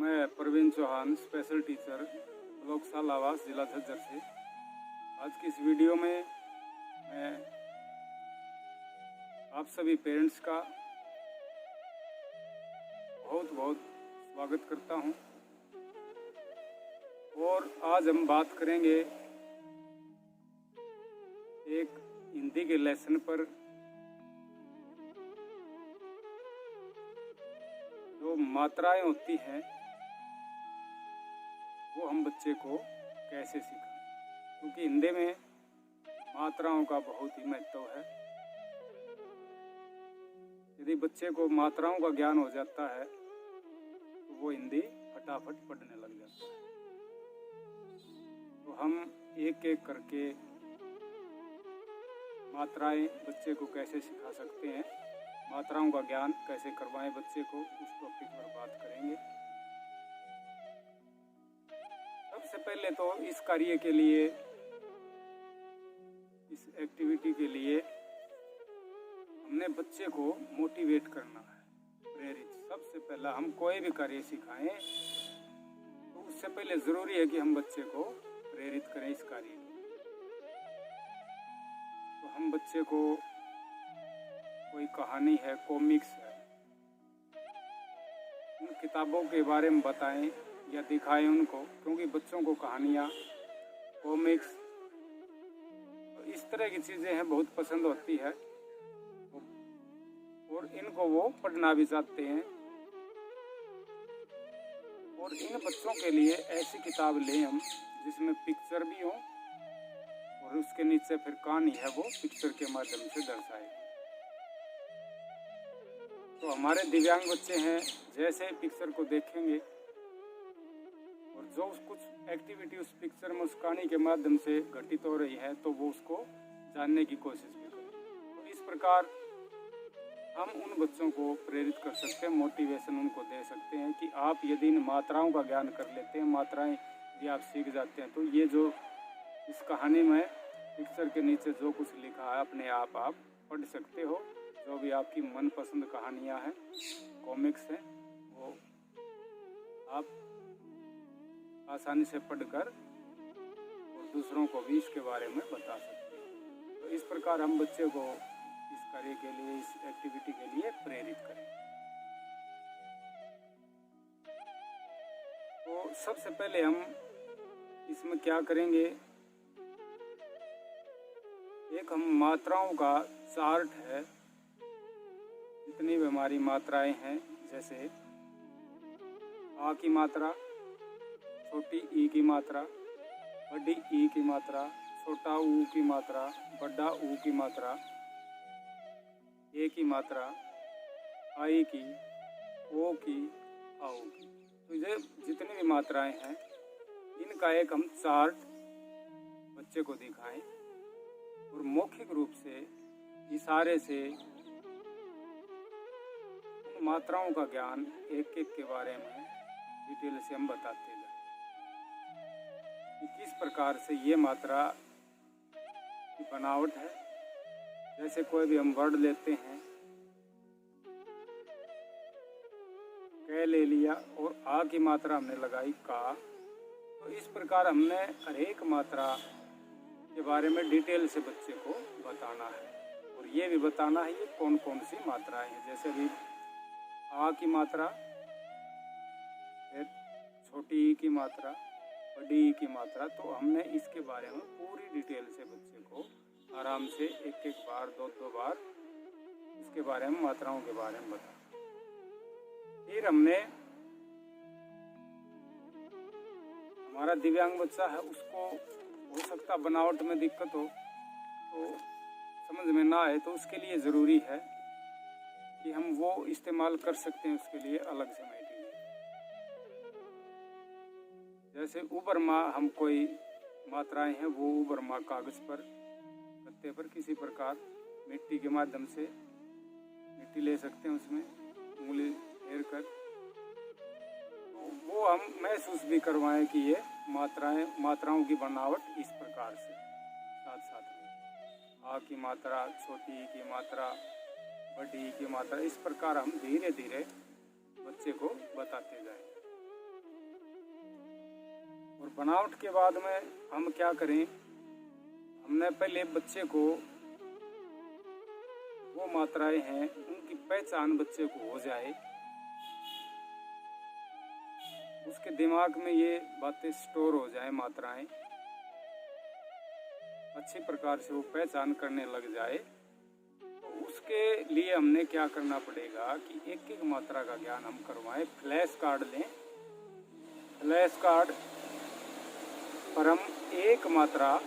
मैं Praveen Chauhan, special teacher, block Salawas, जिला झज्जर से। आज की इस वीडियो में मैं आप सभी पेरेंट्स का बहुत बहुत स्वागत करता हूं। और आज हम बात करेंगे एक हिंदी के लेसन पर, जो मात्राएं होती हैं वो हम बच्चे को कैसे सिखाएं, क्योंकि हिंदी में मात्राओं का बहुत ही महत्व है। यदि बच्चे को मात्राओं का ज्ञान हो जाता है तो वो हिंदी फटाफट पढ़ने लग जाता है। तो हम एक एक करके मात्राएं बच्चे को कैसे सिखा सकते हैं, मात्राओं का ज्ञान कैसे करवाएं बच्चे को, उस टॉपिक पर बात करेंगे। सबसे पहले तो इस कार्य के लिए, इस एक्टिविटी के लिए हमने बच्चे को मोटिवेट करना है, प्रेरित। सबसे पहला हम कोई भी कार्य सिखाएं तो उससे पहले जरूरी है कि हम बच्चे को प्रेरित करें इस कार्य में। तो हम बच्चे को कोई कहानी है, कॉमिक्स है, उन किताबों के बारे में बताएं या दिखाएं उनको, क्योंकि बच्चों को कहानियाँ, कॉमिक्स तो इस तरह की चीज़ें हैं बहुत पसंद होती है और इनको वो पढ़ना भी चाहते हैं। और इन बच्चों के लिए ऐसी किताब लें हम जिसमें पिक्चर भी हो और उसके नीचे फिर कहानी है वो पिक्चर के माध्यम से दर्शाए। तो हमारे दिव्यांग बच्चे हैं, जैसे पिक्चर को देखेंगे और जो कुछ एक्टिविटी उस पिक्चर में, उस कहानी के माध्यम से घटित हो रही है, तो वो उसको जानने की कोशिश भी करें। तो इस प्रकार हम उन बच्चों को प्रेरित कर सकते हैं, मोटिवेशन उनको दे सकते हैं कि आप यदि इन मात्राओं का ज्ञान कर लेते हैं, मात्राएं यदि आप सीख जाते हैं, तो ये जो इस कहानी में पिक्चर के नीचे जो कुछ लिखा है अपने आप पढ़ सकते हो। जो भी आपकी मनपसंद कहानियाँ हैं, कॉमिक्स हैं, वो आप आसानी से पढ़कर और दूसरों को भी इसके बारे में बता सकते हैं। तो इस प्रकार हम बच्चे को इस कार्य के लिए, इस एक्टिविटी के लिए प्रेरित करें। तो सबसे पहले हम इसमें क्या करेंगे, एक हम मात्राओं का चार्ट है, जितनी भी हमारी मात्राएं हैं, जैसे आ की मात्रा, छोटी ई की मात्रा, बड़ी ई की मात्रा, छोटा ऊ की मात्रा, बड़ा ऊ की मात्रा, ए की मात्रा, आई की, ओ की, आओ की। तो ये जितनी भी मात्राएं हैं इनका एक हम चार्ट बच्चे को दिखाएं और मौखिक रूप से, इशारे से उन मात्राओं का ज्ञान एक एक के बारे में डिटेल से हम बताते हैं कि किस प्रकार से ये मात्रा की बनावट है। जैसे कोई भी हम वर्ड लेते हैं, क ले लिया और आ की मात्रा हमने लगाई का, तो इस प्रकार हमने हर एक मात्रा के बारे में डिटेल से बच्चे को बताना है और ये भी बताना है ये कौन कौन सी मात्राएं हैं। जैसे अभी आ की मात्रा, फिर छोटी ई की मात्रा, बड़ी ई की मात्रा, तो हमने इसके बारे में पूरी डिटेल से बच्चे को आराम से एक एक बार, दो दो बार इसके बारे में, मात्राओं के बारे में बताया। फिर हमने, हमारा दिव्यांग बच्चा है, उसको हो सकता बनावट में दिक्कत हो, तो समझ में ना आए, तो उसके लिए ज़रूरी है कि हम वो इस्तेमाल कर सकते हैं उसके लिए अलग से मटेरियल। जैसे उबरमा, हम कोई मात्राएं हैं वो उबरमा कागज़ पर, गत्ते पर किसी प्रकार मिट्टी के माध्यम से मिट्टी ले सकते हैं, उसमें उंगली फेर कर, तो वो हम महसूस भी करवाएं कि ये मात्राओं की बनावट इस प्रकार से, साथ साथ में आ की मात्रा, छोटी ई की मात्रा, बड़ी ई की मात्रा, इस प्रकार हम धीरे धीरे बच्चे को बताते जाएं। बनावट के बाद में हम क्या करें, हमने पहले बच्चे को वो मात्राएं हैं उनकी पहचान बच्चे को हो जाए, उसके दिमाग में ये बातें स्टोर हो जाए, मात्राएं अच्छी प्रकार से वो पहचान करने लग जाए। तो उसके लिए हमने क्या करना पड़ेगा कि एक एक मात्रा का ज्ञान हम करवाएं। फ्लैश कार्ड लें, फ्लैश कार्ड पर हम एक मात्रा,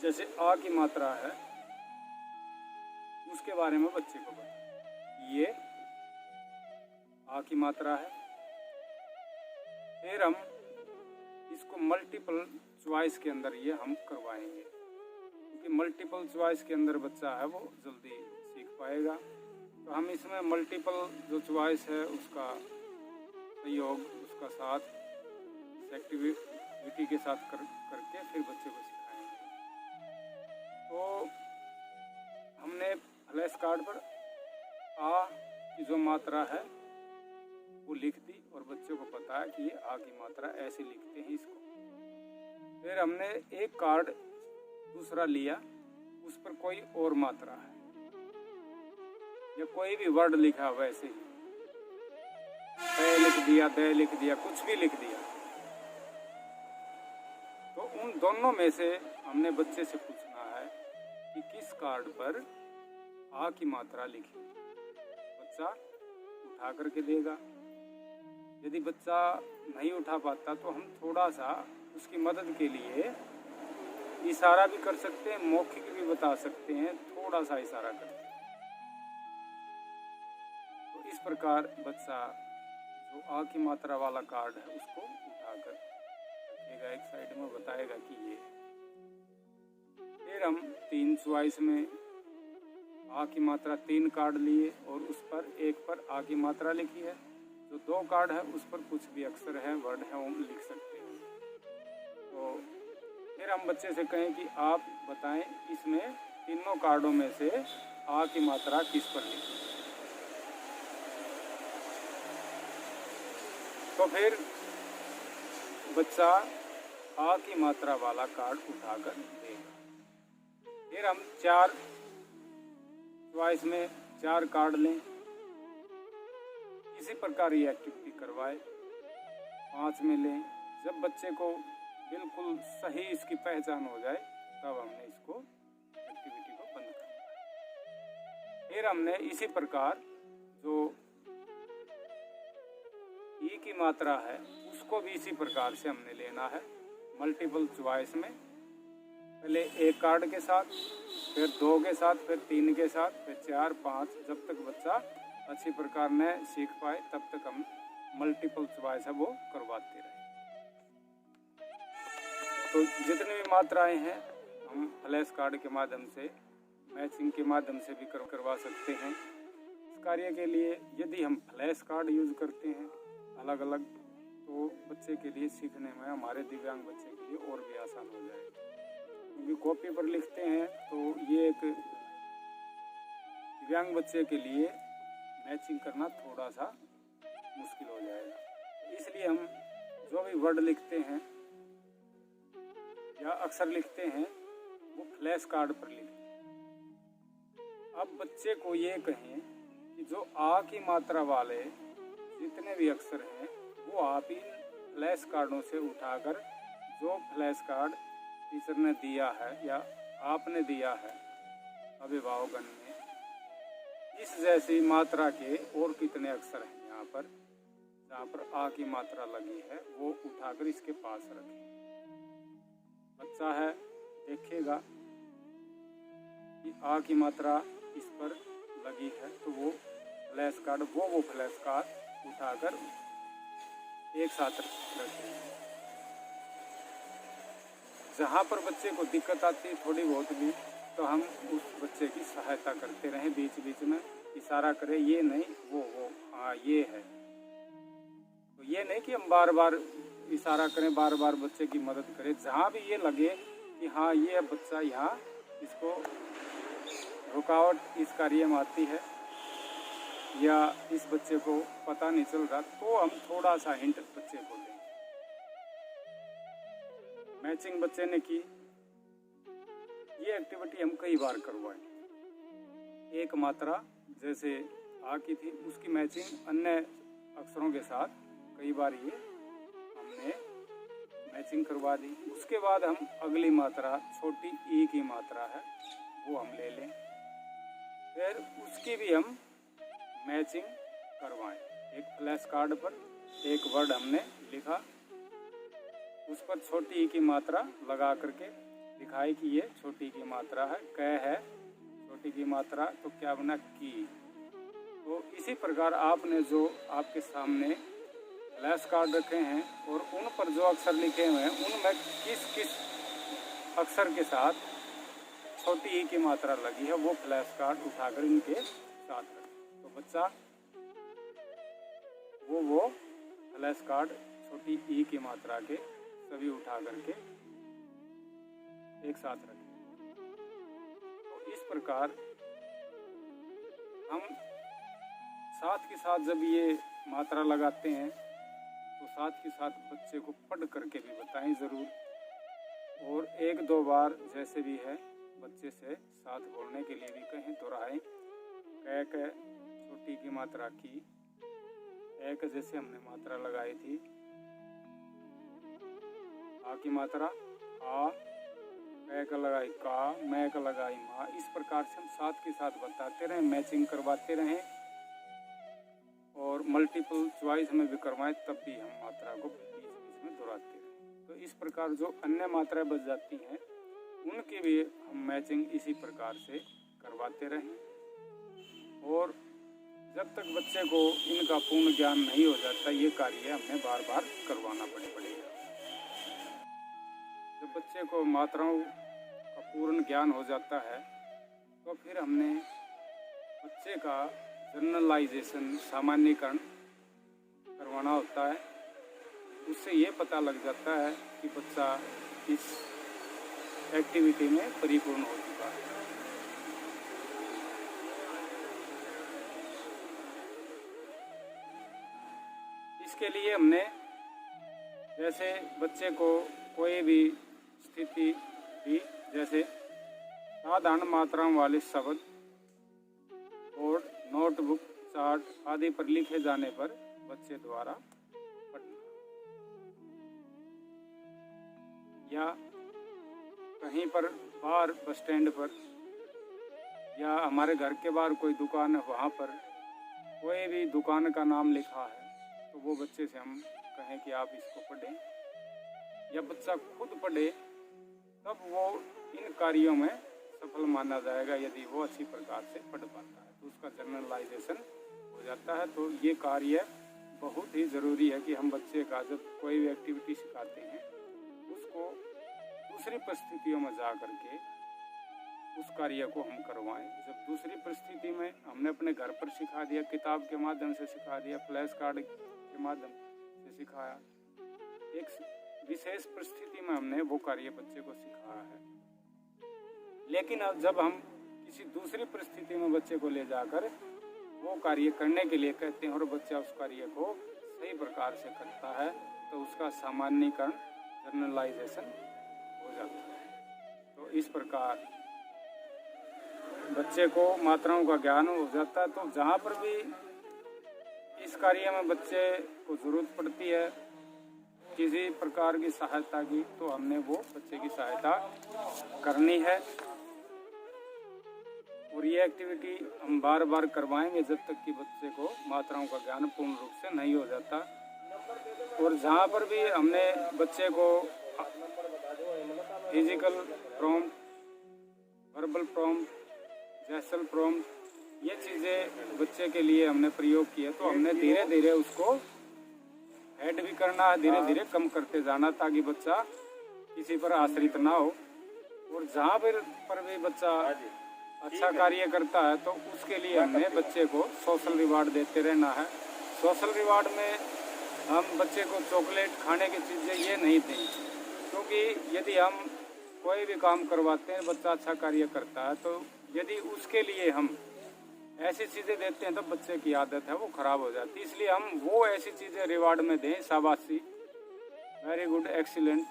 जैसे आ की मात्रा है, उसके बारे में बच्चे को बताएं, ये आ की मात्रा है। फिर हम इसको मल्टीपल चॉइस के अंदर ये हम करवाएंगे, क्योंकि मल्टीपल चॉइस के अंदर बच्चा है वो जल्दी सीख पाएगा। तो हम इसमें मल्टीपल जो चॉइस है उसका सहयोग, उसका साथ इस एक्टिविटी के साथ करके फिर बच्चे को सिखाएंगे। तो हमने फ्लैश कार्ड पर आ की जो मात्रा है वो लिख दी और बच्चे को पता है कि ये आ की मात्रा ऐसे लिखते हैं इसको। फिर हमने एक कार्ड दूसरा लिया, उस पर कोई और मात्रा है या कोई भी वर्ड लिखा हुआ ऐसे ही, द लिख दिया, द लिख दिया, कुछ भी लिख दिया। तो उन दोनों में से हमने बच्चे से पूछना है कि किस कार्ड पर आ की मात्रा लिखी। बच्चा उठा करके देगा। यदि बच्चा नहीं उठा पाता तो हम थोड़ा सा उसकी मदद के लिए इशारा भी कर सकते हैं, मौखिक भी बता सकते हैं, थोड़ा सा इशारा करके। तो इस प्रकार बच्चा जो आ की मात्रा वाला कार्ड है उसको उठाकर रखेगा, एक साइड में बताएगा कि ये। फिर हम 3 चॉइस में आ की मात्रा 3 कार्ड लिए और उस पर एक पर आ की मात्रा लिखी है। जो 2 कार्ड है उस पर कुछ भी अक्षर है, वर्ड है, वो लिख सकते हैं। तो फिर हम बच्चे से कहें कि आप बताएं इसमें तीनों कार्डों में से आ की मात्रा किस पर लिखी। तो फिर बच्चा आ की मात्रा वाला कार्ड उठाकर देगा। फिर हम 4 चॉइस में 4 कार्ड लें, इसी प्रकार ये एक्टिविटी करवाए। 5 में लें। जब बच्चे को बिल्कुल सही इसकी पहचान हो जाए तब हमने इसको एक्टिविटी को बंद करना। फिर हमने इसी प्रकार जो ई की मात्रा है उसको भी इसी प्रकार से हमने लेना है, मल्टीपल चॉइस में। पहले 1 कार्ड के साथ, फिर 2 के साथ, फिर 3 के साथ, फिर 4, 5, जब तक बच्चा अच्छी प्रकार ने सीख पाए तब तक हम मल्टीपल चॉइस है वो करवाते रहे। तो जितनी भी मात्राएं हैं हम फ्लैश कार्ड के माध्यम से, मैचिंग के माध्यम से भी करवा सकते हैं। इस कार्य के लिए यदि हम फ्लैश कार्ड यूज करते हैं अलग अलग, तो बच्चे के लिए सीखने में, हमारे दिव्यांग बच्चे के लिए और भी आसान हो जाएगा। क्योंकि कॉपी पर लिखते हैं तो ये एक दिव्यांग बच्चे के लिए मैचिंग करना थोड़ा सा मुश्किल हो जाएगा। इसलिए हम जो भी वर्ड लिखते हैं या अक्षर लिखते हैं वो फ्लैश कार्ड पर लिखें। अब बच्चे को ये कहें कि जो आ की मात्रा वाले जितने भी अक्षर हैं वो आप इन फ्लैश कार्डों से उठाकर, जो फ्लैश कार्ड टीचर ने दिया है या आपने दिया है अभिभावकगण ने, इस जैसी मात्रा के और कितने अक्षर हैं यहाँ पर जहाँ पर आ की मात्रा लगी है वो उठाकर इसके पास रखें। बच्चा है देखेगा कि आ की मात्रा इस पर लगी है तो वो फ्लैश कार्ड उठाकर एक साथ रखें। जहाँ पर बच्चे को दिक्कत आती है थोड़ी बहुत भी, तो हम उस बच्चे की सहायता करते रहें, बीच बीच में इशारा करें, ये नहीं वो हाँ ये है। तो ये नहीं कि हम बार बार इशारा करें, बार बार बच्चे की मदद करें। जहाँ भी ये लगे कि हाँ ये बच्चा यहाँ इसको रुकावट इस कार्य में आती है या इस बच्चे को पता नहीं चल रहा, तो हम थोड़ा सा हिंट बच्चे को दें। मैचिंग बच्चे ने की। ये एक्टिविटी हम कई बार करवाएं। एक मात्रा जैसे आ की थी, उसकी मैचिंग अन्य अक्षरों के साथ कई बार ये हमने मैचिंग करवा दी। उसके बाद हम अगली मात्रा छोटी ई की मात्रा है वो हम ले लें, फिर उसकी भी हम मैचिंग करवाएं। एक फ्लैश कार्ड पर एक वर्ड हमने लिखा, उस पर छोटी ई की मात्रा लगा करके दिखाई कि ये छोटी की मात्रा है, क है छोटी की मात्रा, तो क्या बना की। तो इसी प्रकार आपने जो आपके सामने फ्लैश कार्ड रखे हैं और उन पर जो अक्षर लिखे हुए हैं उनमें किस किस अक्षर के साथ छोटी ई की मात्रा लगी है वो फ्लैश कार्ड उठाकर इनके साथ रखें। तो बच्चा वो फ्लैश कार्ड छोटी ई की मात्रा के सभी उठा करके एक साथ रखें। तो इस प्रकार हम साथ के साथ जब ये मात्रा लगाते हैं तो साथ के साथ बच्चे को पढ़ करके भी बताएं ज़रूर, और एक दो बार जैसे भी है बच्चे से साथ बोलने के लिए भी कहें, दोहराएं। क छोटी की मात्रा की, एक जैसे हमने मात्रा लगाई थी, आ की मात्रा आ, क लगाई का, मैं का लगाई माँ। इस प्रकार से हम साथ के साथ बताते रहें, मैचिंग करवाते रहें और मल्टीपल चॉइस में भी करवाएं, तब भी हम मात्रा को बीच बीच में दोहराते रहें। तो इस प्रकार जो अन्य मात्राएं बच जाती हैं उनकी भी हम मैचिंग इसी प्रकार से करवाते रहें, और जब तक बच्चे को इनका पूर्ण ज्ञान नहीं हो जाता ये कार्य हमें बार बार करवाना पड़ेगा। जब बच्चे को मात्राओं का पूर्ण ज्ञान हो जाता है तो फिर हमने बच्चे का जनरलाइजेशन, सामान्यीकरण करवाना होता है। उससे ये पता लग जाता है कि बच्चा इस एक्टिविटी में परिपूर्ण हो चुका है। इसके लिए हमने जैसे बच्चे को कोई भी स्थिति भी, जैसे साधारण मात्राओं वाले शब्द बोर्ड, नोटबुक, चार्ट आदि पर लिखे जाने पर बच्चे द्वारा पढ़ना, या कहीं पर बाहर बस स्टैंड पर या हमारे घर के बाहर कोई दुकान है वहाँ पर कोई भी दुकान का नाम लिखा है तो वो बच्चे से हम कहें कि आप इसको पढ़ें, या बच्चा खुद पढ़े, तब वो इन कार्यों में सफल माना जाएगा यदि वो अच्छी प्रकार से पढ़ पाता है, तो उसका जनरलाइजेशन हो जाता है। तो ये कार्य बहुत ही ज़रूरी है कि हम बच्चे का जब कोई भी एक्टिविटी सिखाते हैं उसको दूसरी परिस्थितियों में जा करके उस कार्य को हम करवाएं। जब दूसरी परिस्थिति में हमने अपने घर पर सिखा दिया, किताब के माध्यम से सिखा दिया, फ्लैश कार्ड के माध्यम से सिखाया, एक विशेष परिस्थिति में हमने वो कार्य बच्चे को सिखाया है, लेकिन अब जब हम किसी दूसरी परिस्थिति में बच्चे को ले जाकर वो कार्य करने के लिए कहते हैं और बच्चा उस कार्य को सही प्रकार से करता है तो उसका सामान्यीकरण, जनरलाइजेशन हो जाता है। तो इस प्रकार बच्चे को मात्राओं का ज्ञान हो जाता है। तो जहाँ पर भी इस कार्य में बच्चे को ज़रूरत पड़ती है किसी प्रकार की सहायता की, तो हमने वो बच्चे की सहायता करनी है। और ये एक्टिविटी हम बार बार करवाएंगे जब तक कि बच्चे को मात्राओं का ज्ञान पूर्ण रूप से नहीं हो जाता। और जहाँ पर भी हमने बच्चे को physical prompt, verbal prompt, gesture prompt ये चीज़ें बच्चे के लिए हमने प्रयोग किए, तो हमने धीरे धीरे उसको ऐड भी करना है, धीरे धीरे कम करते जाना ताकि बच्चा किसी पर आश्रित ना हो। और जहाँ पर भी बच्चा अच्छा कार्य करता है तो उसके लिए हमने बच्चे को सोशल रिवार्ड देते रहना है। सोशल रिवार्ड में हम बच्चे को चॉकलेट, खाने की चीज़ें ये नहीं दें, क्योंकि यदि हम कोई भी काम करवाते हैं, बच्चा अच्छा कार्य करता है, तो यदि उसके लिए हम ऐसी चीज़ें देते हैं तो बच्चे की आदत है वो ख़राब हो जाती है। इसलिए हम वो ऐसी चीज़ें रिवार्ड में दें, शाबाशी, वेरी गुड, एक्सीलेंट,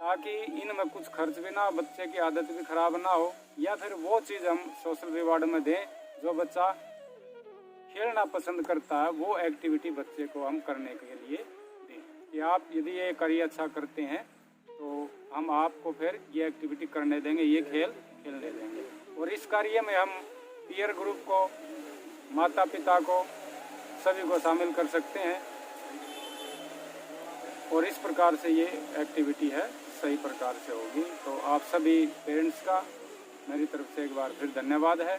ताकि इनमें कुछ खर्च भी ना हो, बच्चे की आदत भी खराब ना हो, या फिर वो चीज़ हम सोशल रिवार्ड में दें जो बच्चा खेलना पसंद करता है, वो एक्टिविटी बच्चे को हम करने के लिए दें कि आप यदि ये कार्य अच्छा करते हैं तो हम आपको फिर ये एक्टिविटी करने देंगे, ये खेल खेलने देंगे। और इस कार्य में हम पीयर ग्रुप को, माता पिता को, सभी को शामिल कर सकते हैं और इस प्रकार से ये एक्टिविटी है सही प्रकार से होगी। तो आप सभी पेरेंट्स का मेरी तरफ से एक बार फिर धन्यवाद है।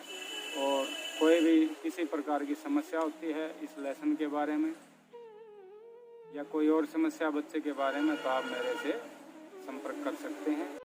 और कोई भी किसी प्रकार की समस्या होती है इस लेसन के बारे में या कोई और समस्या बच्चे के बारे में तो आप मेरे से संपर्क कर सकते हैं।